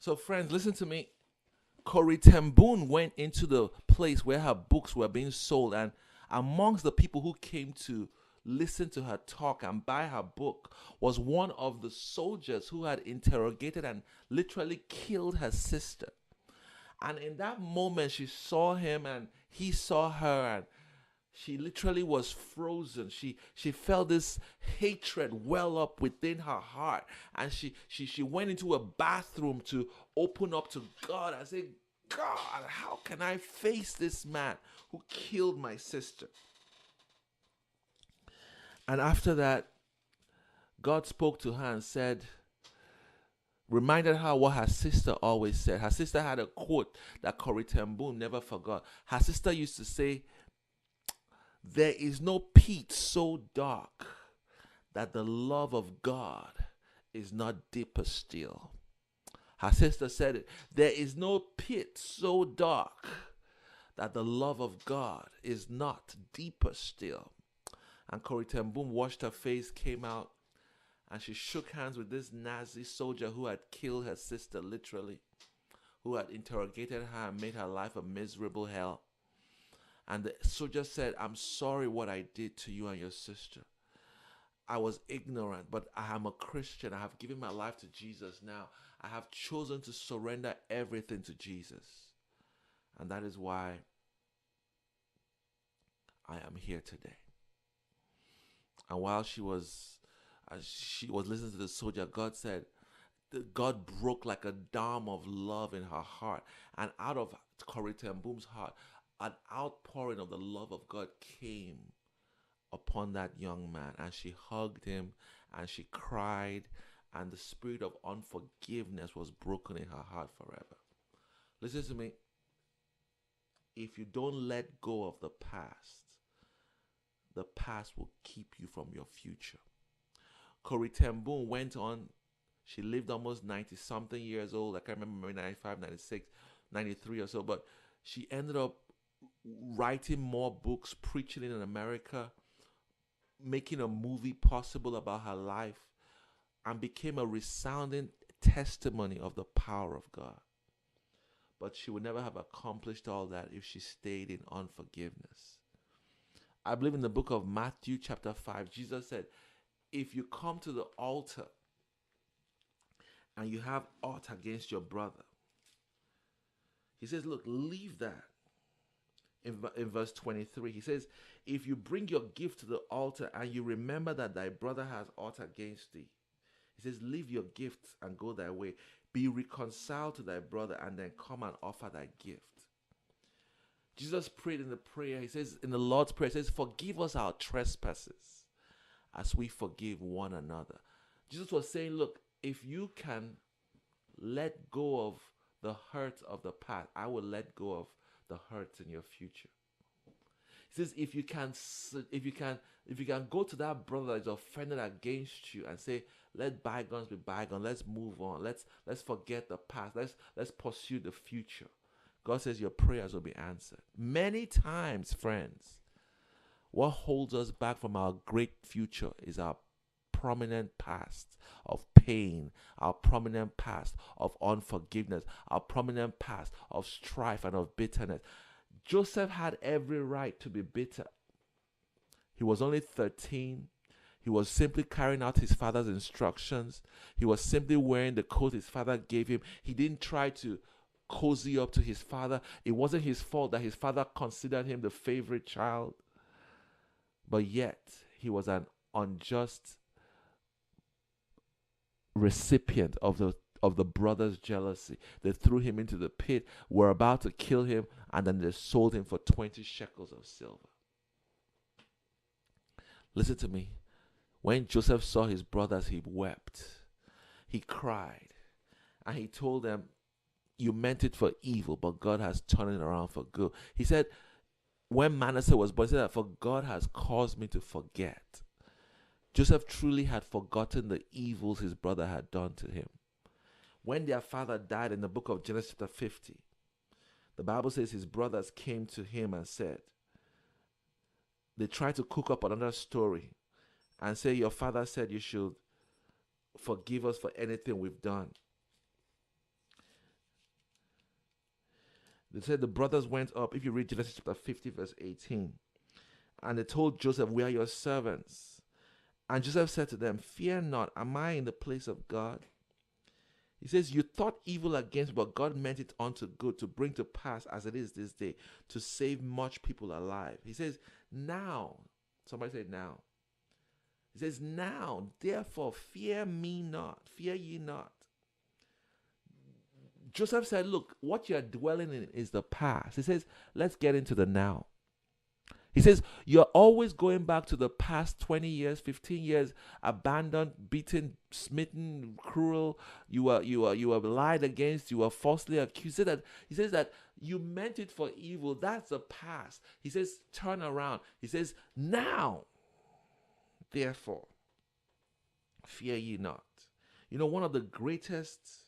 So, friends, listen to me. Corrie Ten Boom went into the place where her books were being sold, and amongst the people who came to listen to her talk and buy her book was one of the soldiers who had interrogated and literally killed her sister. And in that moment, she saw him and he saw her, and she literally was frozen. She felt this hatred well up within her heart, and she went into a bathroom to open up to God and say, God, how can I face this man who killed my sister? And after that, God spoke to her and said, reminded her what her sister always said. Her sister had a quote that Corrie Ten Boom never forgot. Her sister used to say, there is no pit so dark that the love of God is not deeper still. Her sister said it. There is no pit so dark that the love of God is not deeper still. And Corrie Ten Boom washed her face, came out, and she shook hands with this Nazi soldier who had killed her sister, literally, who had interrogated her and made her life a miserable hell. And the soldier said, I'm sorry what I did to you and your sister. I was ignorant, but I am a Christian. I have given my life to Jesus now. I have chosen to surrender everything to Jesus. And that is why I am here today. And while as she was listening to the soldier, God said, God broke like a dam of love in her heart. And out of Corrie Ten Boom's heart, an outpouring of the love of God came upon that young man, and she hugged him and she cried, and the spirit of unforgiveness was broken in her heart forever. Listen to me. If you don't let go of the past will keep you from your future. Corrie Ten Boom went on. She lived almost 90 something years old. I can't remember, maybe 95, 96, 93 or so, but she ended up writing more books, preaching in America, making a movie possible about her life, and became a resounding testimony of the power of God. But she would never have accomplished all that if she stayed in unforgiveness. I believe in the book of Matthew chapter 5, Jesus said, if you come to the altar and you have aught against your brother, he says, look, leave that. In verse 23, he says, if you bring your gift to the altar and you remember that thy brother has aught against thee, he says, leave your gifts and go thy way. Be reconciled to thy brother and then come and offer thy gift. Jesus prayed in the prayer, he says, in the Lord's Prayer, he says, forgive us our trespasses as we forgive one another. Jesus was saying, look, if you can let go of the hurt of the past, I will let go of the hurts in your future. He says, if you can go to that brother that is offended against you and say, let bygones be bygones, let's move on, let's forget the past, let's pursue the future. God says your prayers will be answered. Many times, friends, what holds us back from our great future is our prominent past of pain, our prominent past of unforgiveness, our prominent past of strife and of bitterness. Joseph had every right to be bitter. He was only 13. He was simply carrying out his father's instructions. He was simply wearing the coat his father gave him. He didn't try to cozy up to his father. It wasn't his fault that his father considered him the favorite child. But yet, he was an unjust recipient of the brothers' jealousy. They threw him into the pit, were about to kill him, and then they sold him for 20 shekels of silver. Listen to me. When Joseph saw his brothers, he wept. He cried. And he told them, you meant it for evil, but God has turned it around for good. He said, when Manasseh was born, he said that, for God has caused me to forget. Joseph truly had forgotten the evils his brother had done to him. When their father died in the book of Genesis chapter 50, the Bible says his brothers came to him and said, they tried to cook up another story and say, your father said you should forgive us for anything we've done. They said the brothers went up, if you read Genesis chapter 50, verse 18, and they told Joseph, "We are your servants." And Joseph said to them, "Fear not, am I in the place of God?" He says, "You thought evil against me, but God meant it unto good, to bring to pass as it is this day, to save much people alive." He says, "Now," somebody said now. He says, "Now, therefore, fear me not, fear ye not." Joseph said, "Look, what you're dwelling in is the past." He says, "Let's get into the now." He says, "You're always going back to the past 20 years, 15 years, abandoned, beaten, smitten, cruel. You were lied against, you were falsely accused." He says that you meant it for evil. That's the past. He says, "Turn around." He says, "Now, therefore, fear ye not." You know, one of the greatest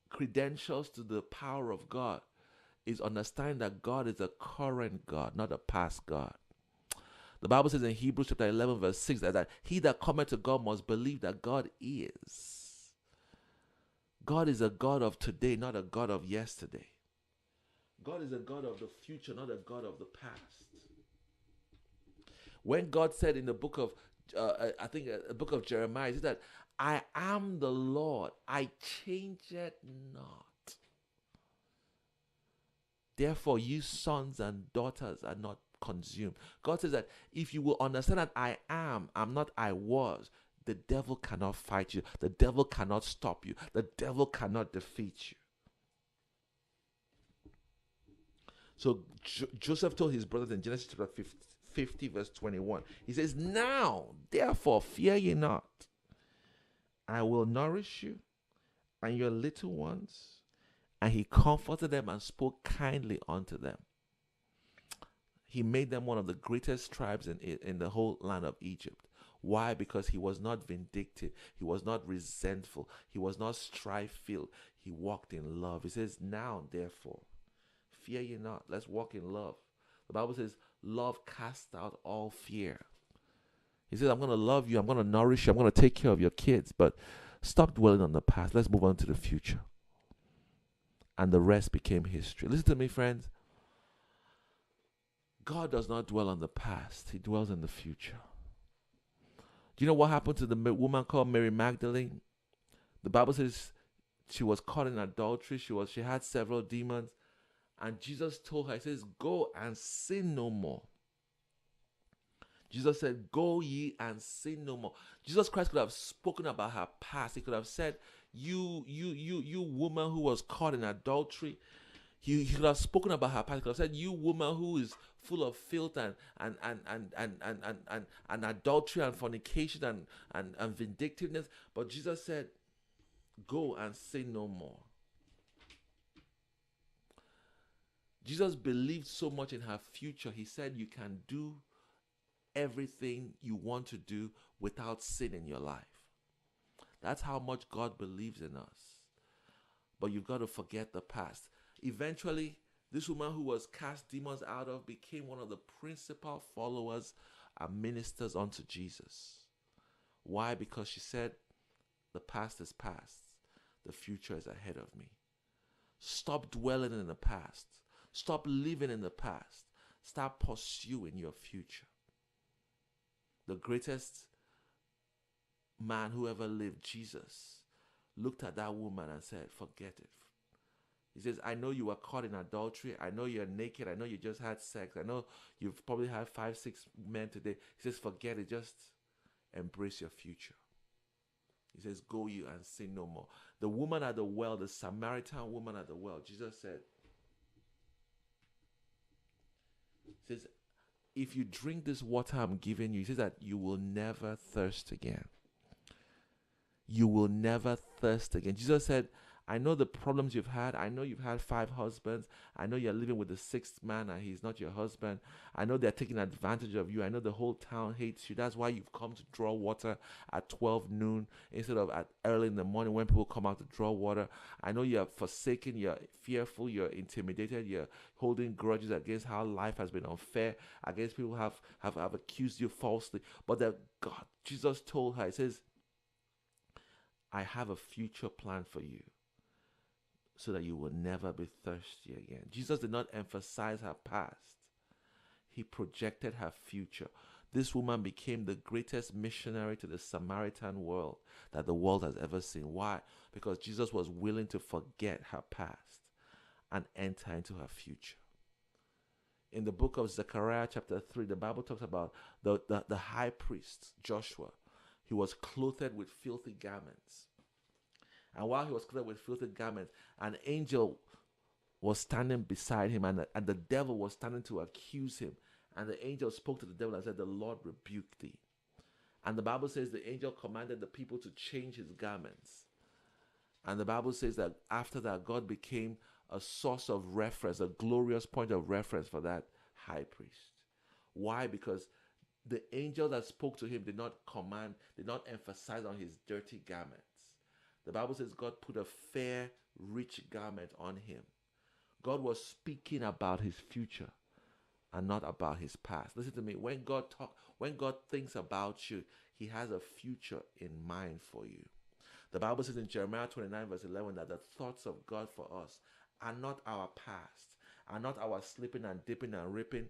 credentials to the power of God is understanding that God is a current God, not a past God. The Bible says in Hebrews chapter 11, verse 6, that he that cometh to God must believe that God is. God is a God of today, not a God of yesterday. God is a God of the future, not a God of the past. When God said in the book of, the book of Jeremiah, he said that, "I am the Lord, I change it not. Therefore, you sons and daughters are not consumed." God says that if you will understand that I'm not I was, the devil cannot fight you. The devil cannot stop you. The devil cannot defeat you. So Joseph told his brothers in Genesis chapter 50, verse 21. He says, "Now, therefore, fear ye not. I will nourish you and your little ones." And he comforted them and spoke kindly unto them. He made them one of the greatest tribes in the whole land of Egypt. Why? Because he was not vindictive. He was not resentful. He was not strife-filled. He walked in love. He says, "Now, therefore, fear ye not." Let's walk in love. The Bible says, "Love casts out all fear." He says, "I'm going to love you. I'm going to nourish you. I'm going to take care of your kids. But stop dwelling on the past. Let's move on to the future." And the rest became history. Listen to me, friends. God does not dwell on the past. He dwells in the future. Do you know what happened to the woman called Mary Magdalene? The Bible says she was caught in adultery. She had several demons. And Jesus told her, he says, "Go and sin no more." Jesus said, "Go ye and sin no more." Jesus Christ could have spoken about her past. He could have said, you woman who was caught in adultery." He could have spoken about her past. He could have said, "You woman who is full of filth and adultery and fornication and vindictiveness." But Jesus said, "Go and sin no more." Jesus believed so much in her future. He said, "You can do everything you want to do without sin in your life." That's how much God believes in us. But you've got to forget the past. Eventually, this woman who was cast demons out of became one of the principal followers and ministers unto Jesus. Why? Because she said, "The past is past. The future is ahead of me." Stop dwelling in the past. Stop living in the past. Start pursuing your future. The greatest man who ever lived, Jesus, looked at that woman and said, "Forget it." He says, "I know you were caught in adultery. I know you're naked. I know you just had sex. I know you've probably had 5, 6 men today." He says, "Forget it. Just embrace your future." He says, "Go you and sin no more." The woman at the well, the Samaritan woman at the well, Jesus said, he says, "If you drink this water I'm giving you," he says that you will never thirst again. You will never thirst again. Jesus said, "I know the problems you've had. I know you've had 5 husbands. I know you're living with the 6th man and he's not your husband. I know they're taking advantage of you. I know the whole town hates you. That's why you've come to draw water at 12 noon instead of at early in the morning when people come out to draw water. I know you're forsaken, you're fearful, you're intimidated, you're holding grudges against how life has been unfair, against people who have accused you falsely." But that God, Jesus told her, he says, "I have a future plan for you. so that you will never be thirsty again. Jesus did not emphasize her past, he projected her future. This woman became the greatest missionary to the Samaritan world that the world has ever seen. Why? Because Jesus was willing to forget her past and enter into her future. In the book of Zechariah chapter 3, the Bible talks about the high priest, Joshua. He was clothed with filthy garments. And while he was clothed with filthy garments, an angel was standing beside him, and the devil was standing to accuse him. And the angel spoke to the devil and said, "The Lord rebuke thee." And the Bible says the angel commanded the people to change his garments. And the Bible says that after that, God became a source of reference, a glorious point of reference for that high priest. Why? Because the angel that spoke to him did not command, did not emphasize on his dirty garments. The Bible says God put a fair, rich garment on him. God was speaking about his future and not about his past. Listen to me. When God thinks about you, he has a future in mind for you. The Bible says in Jeremiah 29 verse 11 that the thoughts of God for us are not our past, are not our slipping and dipping and ripping,